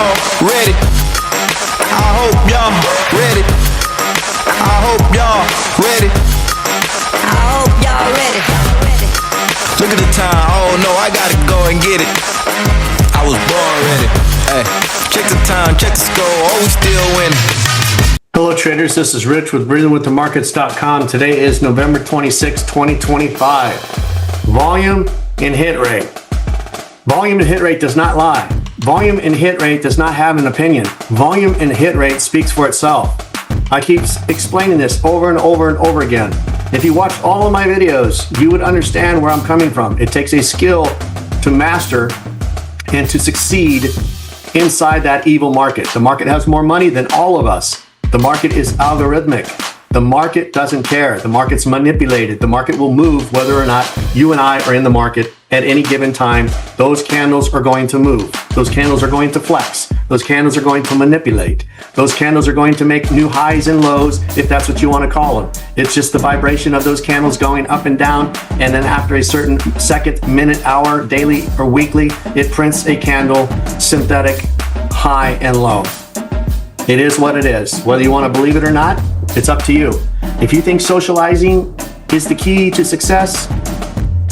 y'all ready. I hope y'all ready. I hope y'all ready. I hope y'all ready. Look at the time. Oh no, I gotta go and get it. I was born ready. Hey, check the time, check the score. Oh, we still winning. Hello traders, this is Rich with Breathingwiththemarkets.com. Today is November 26, 2025. Volume and hit rate. Volume and hit rate does not lie. Volume and hit rate does not have an opinion. Volume and hit rate speaks for itself. I keep explaining this over and over and over again. If you watch all of my videos, you would understand where I'm coming from. It takes a skill to master and to succeed inside that evil market. The market has more money than all of us. The market is algorithmic. The market doesn't care. The market's manipulated. The market will move whether or not you and I are in the market at any given time. Those candles are going to move. Those candles are going to flex. Those candles are going to manipulate. Those candles are going to make new highs and lows, if that's what you want to call them. It's just the vibration of those candles going up and down, and then after a certain second, minute, hour, daily, or weekly, it prints a candle, synthetic, high and low. It is what it is. Whether you want to believe it or not, it's up to you. If you think socializing is the key to success,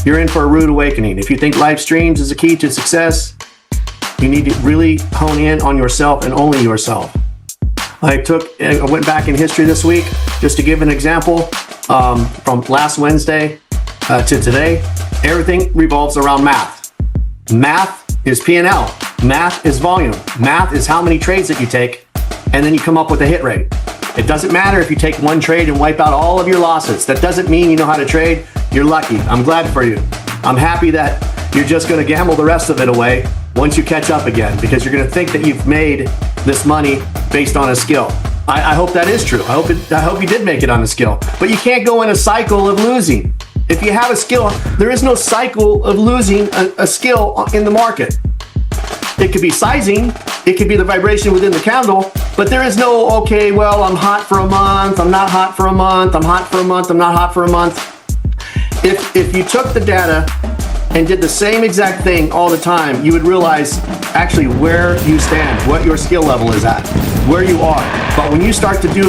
you're in for a rude awakening. If you think live streams is the key to success, you need to really hone in on yourself and only yourself. I went back in history this week just to give an example from last Wednesday to today. Everything revolves around math. Math is P&L. Math is volume. Math is how many trades that you take, and then you come up with a hit rate. It doesn't matter if you take one trade and wipe out all of your losses. That doesn't mean you know how to trade. You're lucky. I'm glad for you. I'm happy that you're just going to gamble the rest of it away once you catch up again, because you're going to think that you've made this money based on a skill. I hope that is true. I hope you did make it on a skill. But you can't go in a cycle of losing. If you have a skill, there is no cycle of losing a skill in the market. It could be sizing, it could be the vibration within the candle, but there is no, okay, well, I'm hot for a month, I'm not hot for a month, I'm hot for a month, I'm not hot for a month. If you took the data and did the same exact thing all the time, you would realize actually where you stand, what your skill level is at, where you are. But when you start to do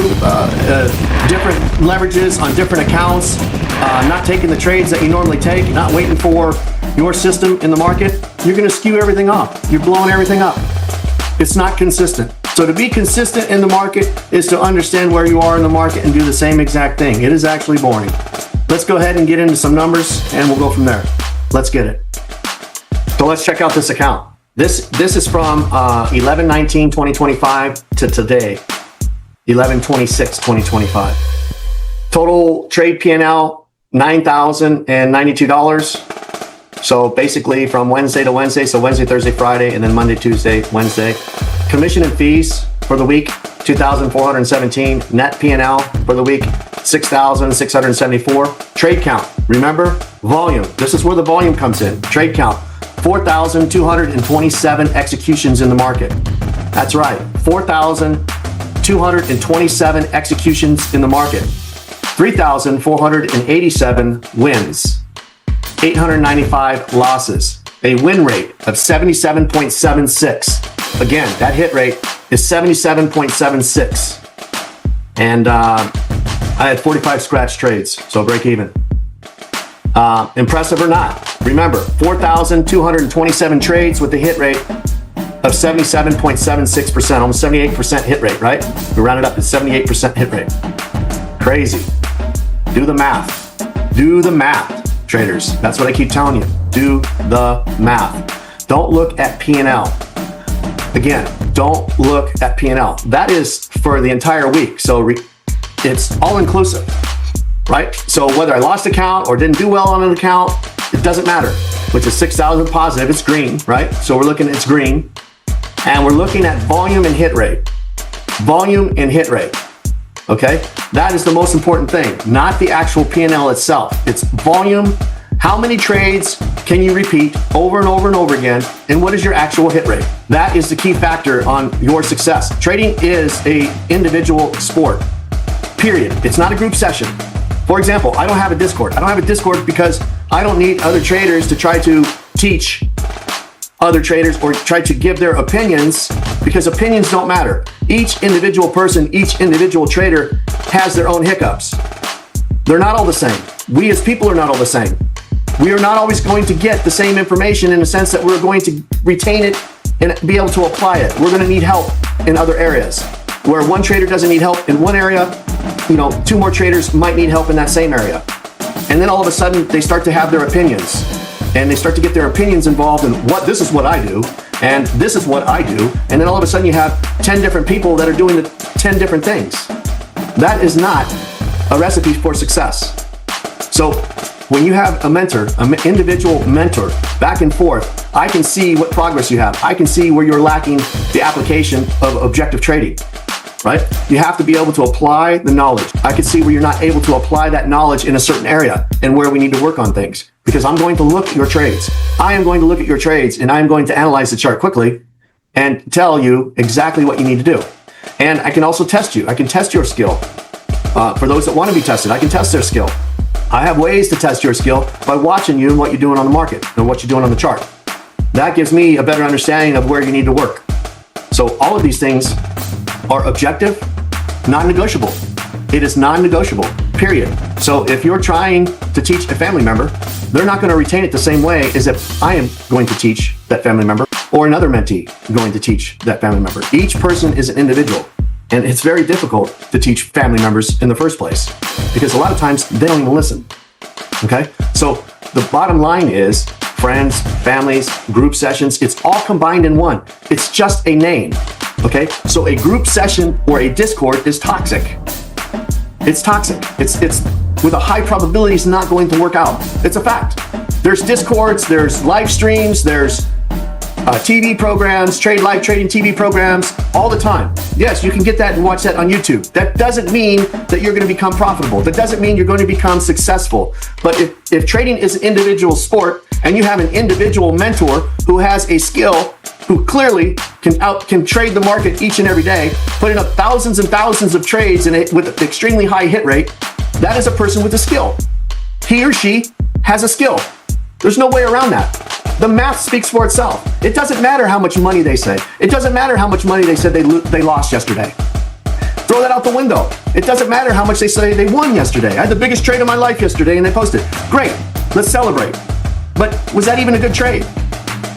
different leverages on different accounts, not taking the trades that you normally take, not waiting for your system in the market, you're going to skew everything up. You're blowing everything up. It's not consistent. So to be consistent in the market is to understand where you are in the market and do the same exact thing. It is actually boring. Let's go ahead and get into some numbers and we'll go from there. Let's get it. So let's check out this account. This is from 11/19/2025 to today, 11/26/2025. Total trade P&L, $9,092. So basically from Wednesday to Wednesday, so Wednesday, Thursday, Friday, and then Monday, Tuesday, Wednesday. Commission and fees for the week, $2,417. Net P&L for the week, $6,674. Trade count, remember, volume. This is where the volume comes in. Trade count, 4,227 executions in the market. That's right, 4,227 executions in the market. 3,487 wins. 895 losses, a win rate of 77.76. Again, that hit rate is 77.76. And I had 45 scratch trades, so break even. Impressive or not? Remember, 4,227 trades with a hit rate of 77.76%, almost 78% hit rate, right? We round it up to 78% hit rate. Crazy. Do the math. Do the math. Traders, that's what I keep telling you. Do the math. Don't look at P&L. Again, don't look at P&L. That is for the entire week. So it's all inclusive, right? So whether I lost a count or didn't do well on an account, it doesn't matter. Which is 6,000 positive, it's green, right? So we're looking, it's green. And we're looking at volume and hit rate. Volume and hit rate. Okay, that is the most important thing, not the actual P&L itself. It's volume. How many trades can you repeat over and over and over again? And what is your actual hit rate? That is the key factor on your success. Trading is an individual sport, period. It's not a group session. For example, I don't have a Discord. I don't have a Discord because I don't need other traders to try to teach other traders or try to give their opinions because opinions don't matter. Each individual person, each individual trader has their own hiccups. They're not all the same. We as people are not all the same. We are not always going to get the same information in the sense that we're going to retain it and be able to apply it. We're going to need help in other areas. Where one trader doesn't need help in one area, two more traders might need help in that same area. And then all of a sudden they start to have their opinions, and they start to get their opinions involved in this is what I do, and this is what I do. And then all of a sudden you have 10 different people that are doing the 10 different things. That is not a recipe for success. So when you have a mentor, an individual mentor, back and forth, I can see what progress you have. I can see where you're lacking the application of objective trading, right? You have to be able to apply the knowledge. I can see where you're not able to apply that knowledge in a certain area and where we need to work on things, because I'm going to look at your trades. I am going to look at your trades, and I'm going to analyze the chart quickly and tell you exactly what you need to do. And I can also test you. I can test your skill. For those that want to be tested, I can test their skill. I have ways to test your skill by watching you and what you're doing on the market and what you're doing on the chart. That gives me a better understanding of where you need to work. So all of these things are objective, non-negotiable. It is non-negotiable, period. So if you're trying to teach a family member, they're not going to retain it the same way as if I am going to teach that family member or another mentee going to teach that family member. Each person is an individual. And it's very difficult to teach family members in the first place because a lot of times they don't even listen. Okay? So the bottom line is friends, families, group sessions, it's all combined in one. It's just a name. Okay? So a group session or a Discord is toxic. It's toxic. It's with a high probability it's not going to work out. It's a fact. There's Discords, there's live streams, there's TV programs, live trading TV programs all the time. Yes, you can get that and watch that on YouTube. That doesn't mean that you're going to become profitable. That doesn't mean you're going to become successful. But if trading is an individual sport and you have an individual mentor who has a skill, who clearly can trade the market each and every day, putting up thousands and thousands of trades with an extremely high hit rate, that is a person with a skill. He or she has a skill. There's no way around that. The math speaks for itself. It doesn't matter how much money they say. It doesn't matter how much money they said they lost yesterday. Throw that out the window. It doesn't matter how much they say they won yesterday. I had the biggest trade of my life yesterday and they posted. Great, let's celebrate. But was that even a good trade?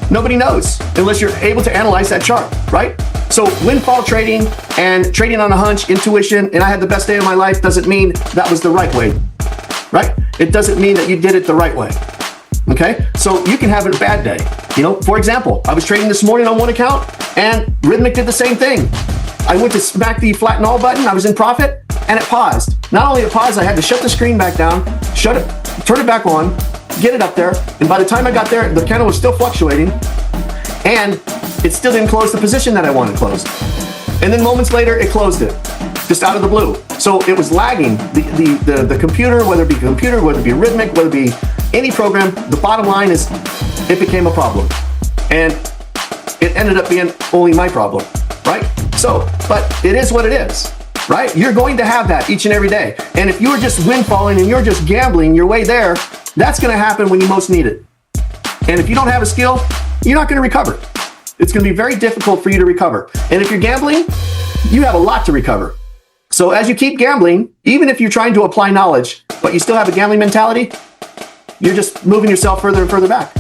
Nobody knows unless you're able to analyze that chart, right? So windfall trading and trading on a hunch, intuition, and I had the best day of my life doesn't mean that was the right way, right? It doesn't mean that you did it the right way. Okay, so you can have a bad day. For example, I was trading this morning on one account and Rhythmic did the same thing. I went to smack the flatten all button, I was in profit, and it paused. Not only it paused, I had to shut the screen back down, turn it back on, get it up there, and by the time I got there, the candle was still fluctuating, and it still didn't close the position that I wanted closed. And then moments later, it closed it, just out of the blue. So it was lagging. The computer, whether it be Rhythmic, whether it be any program, the bottom line is it became a problem. And it ended up being only my problem, right? So, but it is what it is, right? You're going to have that each and every day. And if you're just windfalling and you're just gambling your way there, that's going to happen when you most need it. And if you don't have a skill, you're not going to recover. It's going to be very difficult for you to recover. And if you're gambling, you have a lot to recover. So as you keep gambling, even if you're trying to apply knowledge, but you still have a gambling mentality, you're just moving yourself further and further back.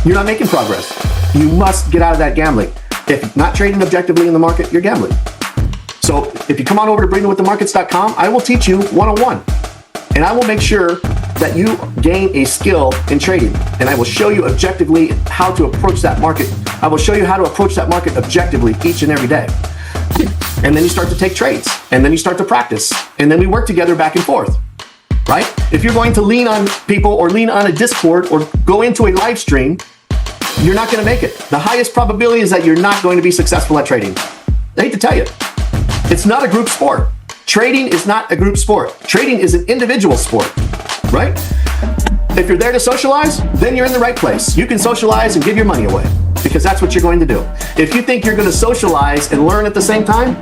You're not making progress. You must get out of that gambling. If you're not trading objectively in the market, you're gambling. So if you come on over to breathingwiththemarkets.com, I will teach you one-on-one. And I will make sure that you gain a skill in trading. And I will show you objectively how to approach that market. I will show you how to approach that market objectively each and every day. And then you start to take trades. And then you start to practice. And then we work together back and forth. Right? If you're going to lean on people or lean on a Discord or go into a live stream, you're not going to make it. The highest probability is that you're not going to be successful at trading. I hate to tell you, it's not a group sport. Trading is not a group sport. Trading is an individual sport, right? If you're there to socialize, then you're in the right place. You can socialize and give your money away because that's what you're going to do. If you think you're going to socialize and learn at the same time,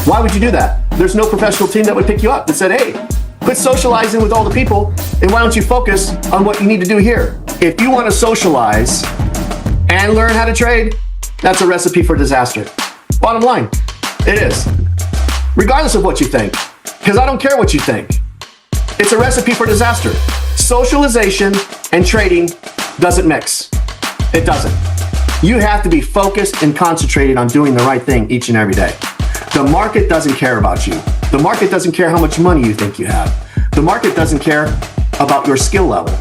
why would you do that? There's no professional team that would pick you up that said, hey, quit socializing with all the people and why don't you focus on what you need to do here? If you want to socialize and learn how to trade, that's a recipe for disaster. Bottom line, it is. Regardless of what you think, because I don't care what you think. It's a recipe for disaster. Socialization and trading doesn't mix. It doesn't. You have to be focused and concentrated on doing the right thing each and every day. The market doesn't care about you. The market doesn't care how much money you think you have. The market doesn't care about your skill level.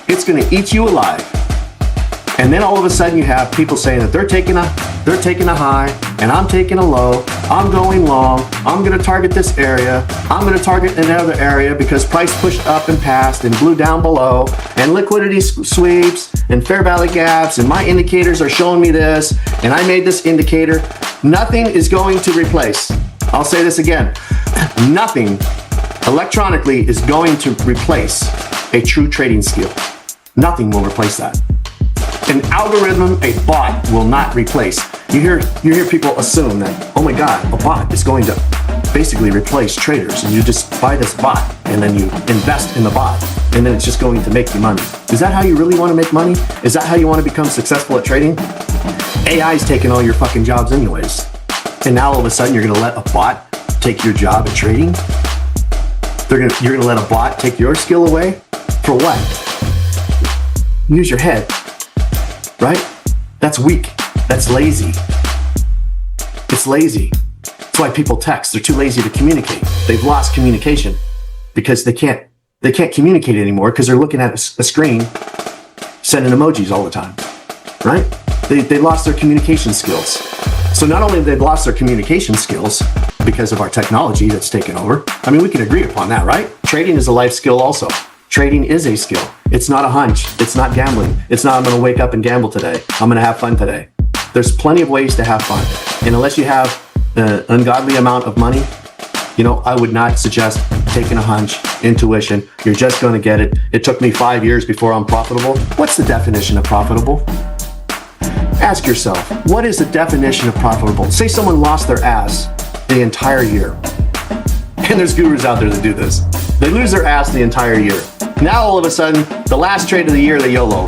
It's going to eat you alive. And then all of a sudden you have people saying that they're taking a high and I'm taking a low. I'm going long. I'm going to target this area. I'm going to target another area because price pushed up and passed and blew down below and liquidity sweeps and fair value gaps and my indicators are showing me this and I made this indicator. Nothing is going to replace. I'll say this again. Nothing electronically is going to replace a true trading skill. Nothing will replace that. An algorithm, a bot will not replace. You hear people assume that, oh my God, a bot is going to basically replace traders and you just buy this bot and then you invest in the bot and then it's just going to make you money. Is that how you really want to make money? Is that how you want to become successful at trading? AI's taking all your fucking jobs anyways. And now all of a sudden you're going to let a bot take your job at trading? You're going to let a bot take your skill away? For what? Use your head. Right? That's weak. That's lazy. It's lazy. That's why people text. They're too lazy to communicate. They've lost communication because they can't communicate anymore because they're looking at a screen sending emojis all the time. Right? They lost their communication skills. So not only have they lost their communication skills because of our technology that's taken over, I mean, we can agree upon that, right? Trading is a life skill also. Trading is a skill. It's not a hunch. It's not gambling. It's not, I'm going to wake up and gamble today. I'm going to have fun today. There's plenty of ways to have fun. And unless you have an ungodly amount of money, I would not suggest taking a hunch, intuition. You're just going to get it. It took me 5 years before I'm profitable. What's the definition of profitable? Ask yourself, what is the definition of profitable? Say someone lost their ass the entire year. And there's gurus out there that do this. They lose their ass the entire year. Now all of a sudden, the last trade of the year, they YOLO.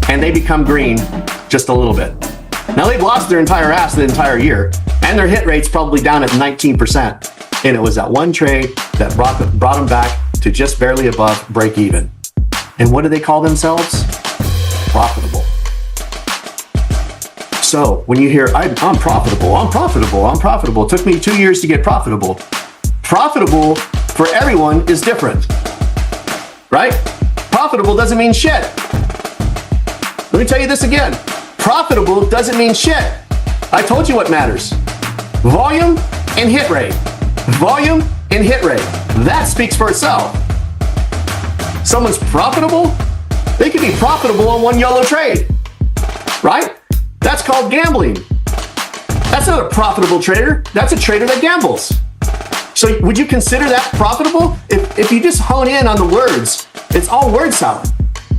And they become green just a little bit. Now they've lost their entire ass the entire year. And their hit rate's probably down at 19%. And it was that one trade that brought them back to just barely above break even. And what do they call themselves? Profitable. So when you hear, I'm profitable. It took me 2 years to get profitable. Profitable for everyone is different, right? Profitable doesn't mean shit. Let me tell you this again. Profitable doesn't mean shit. I told you what matters. Volume and hit rate. Volume and hit rate. That speaks for itself. Someone's profitable, they can be profitable on one YOLO trade, right? That's called gambling. That's not a profitable trader. That's a trader that gambles. So would you consider that profitable? If you just hone in on the words, it's all word salad,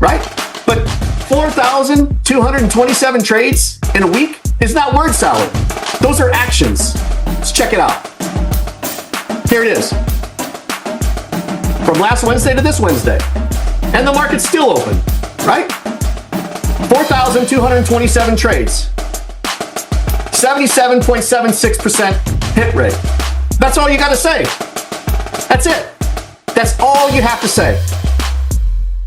right? But 4,227 trades in a week is not word salad. Those are actions. Let's check it out. Here it is. From last Wednesday to this Wednesday. And the market's still open, right? 4,227 trades. 77.76% hit rate. That's all you got to say. That's it. That's all you have to say.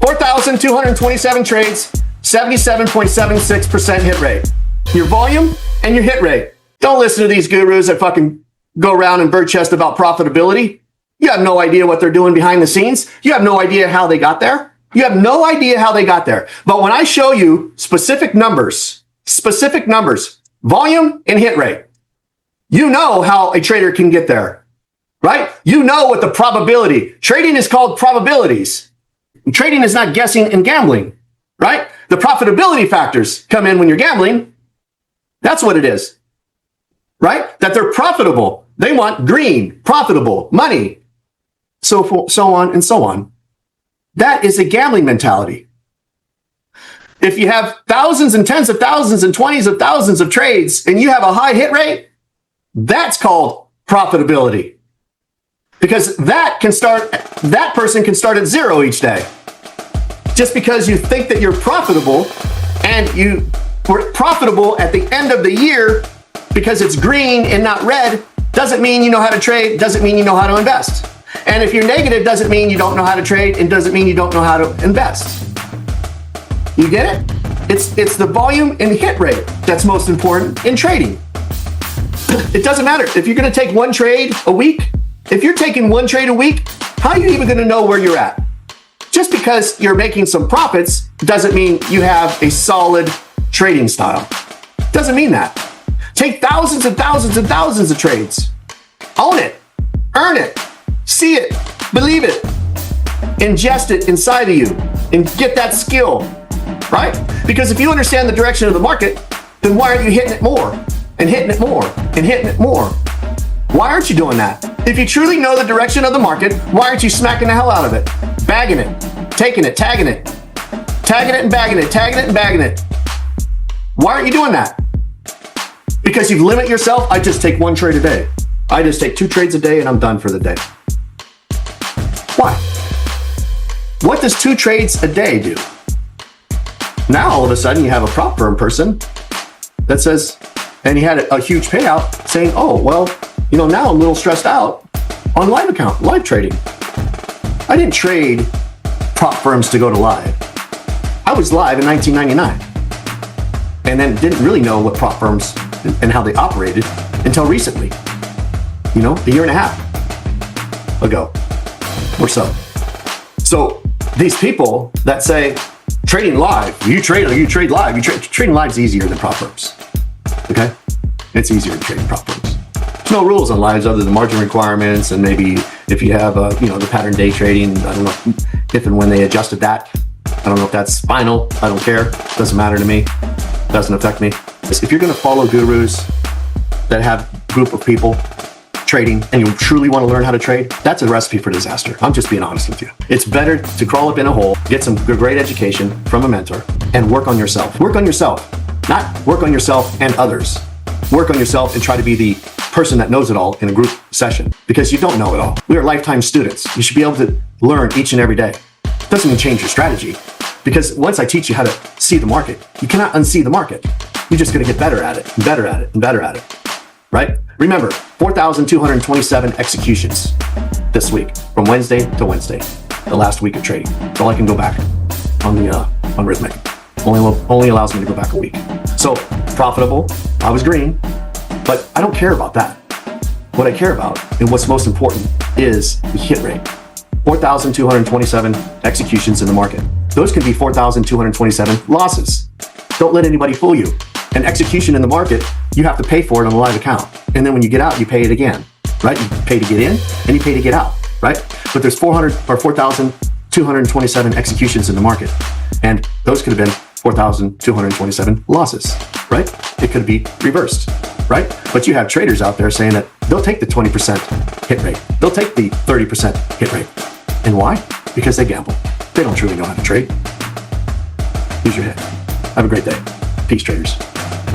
4,227 trades, 77.76% hit rate. Your volume and your hit rate. Don't listen to these gurus that fucking go around and bird chest about profitability. You have no idea what they're doing behind the scenes. You have no idea how they got there. You have no idea how they got there. But when I show you specific numbers, volume and hit rate, you know how a trader can get there, right? You know what the probability. Trading is called probabilities. Trading is not guessing and gambling, right? The profitability factors come in when you're gambling. That's what it is, right? That they're profitable. They want green, profitable, money, so on and so on. That is a gambling mentality. If you have thousands and tens of thousands and 20s of thousands of trades and you have a high hit rate, that's called profitability. Because that person can start at zero each day. Just because you think that you're profitable and you were profitable at the end of the year because it's green and not red doesn't mean you know how to trade, doesn't mean you know how to invest. And if you're negative, doesn't mean you don't know how to trade, and doesn't mean you don't know how to invest. You get it? It's the volume and hit rate that's most important in trading. It doesn't matter. If you're going to take one trade a week, if you're taking one trade a week, how are you even going to know where you're at? Just because you're making some profits doesn't mean you have a solid trading style. Doesn't mean that. Take thousands and thousands and thousands of trades. Own it. Earn it. See it. Believe it. Ingest it inside of you and get that skill, right? Because if you understand the direction of the market, then why aren't you hitting it more and hitting it more and hitting it more? Why aren't you doing that? If you truly know the direction of the market, why aren't you smacking the hell out of it? Bagging it, taking it, tagging it and bagging it, tagging it and bagging it. Why aren't you doing that? Because you've limited yourself. I just take one trade a day. I just take 2 trades a day and I'm done for the day. Why? What does 2 trades a day do? Now all of a sudden you have a prop firm person that says, and he had a huge payout saying, oh, well, now I'm a little stressed out on live account, live trading. I didn't trade prop firms to go to live. I was live in 1999 and then didn't really know what prop firms and how they operated until recently, a year and a half ago or so. So these people that say trading live, you trade live, trading live is easier than prop firms. Okay? It's easier to trade prop firms. There's no rules on lives other than margin requirements, and maybe if you have the pattern day trading, I don't know if and when they adjusted that. I don't know if that's final. I don't care. Doesn't matter to me. Doesn't affect me. If you're going to follow gurus that have a group of people trading and you truly want to learn how to trade, that's a recipe for disaster. I'm just being honest with you. It's better to crawl up in a hole, get some great education from a mentor, and work on yourself. Work on yourself, not work on yourself and others. Work on yourself and try to be the person that knows it all in a group session, because you don't know it all. We are lifetime students. You should be able to learn each and every day. It doesn't mean change your strategy, because once I teach you how to see the market, you cannot unsee the market. You're just going to get better at it, and better at it, and better at it, right? Remember, 4,227 executions this week, from Wednesday to Wednesday, the last week of trading. That's all I can go back on Rhythmic. Only allows me to go back a week. So profitable, I was green, but I don't care about that. What I care about, and what's most important, is the hit rate. 4,227 executions in the market. Those can be 4,227 losses. Don't let anybody fool you. An execution in the market, you have to pay for it on a live account. And then when you get out, you pay it again, right? You pay to get in and you pay to get out, right? But there's 4,227 executions in the market. And those could have been 4,227 losses, right? It could be reversed, right? But you have traders out there saying that they'll take the 20% hit rate. They'll take the 30% hit rate. And why? Because they gamble. They don't truly know how to trade. Use your head. Have a great day. Peace, traders.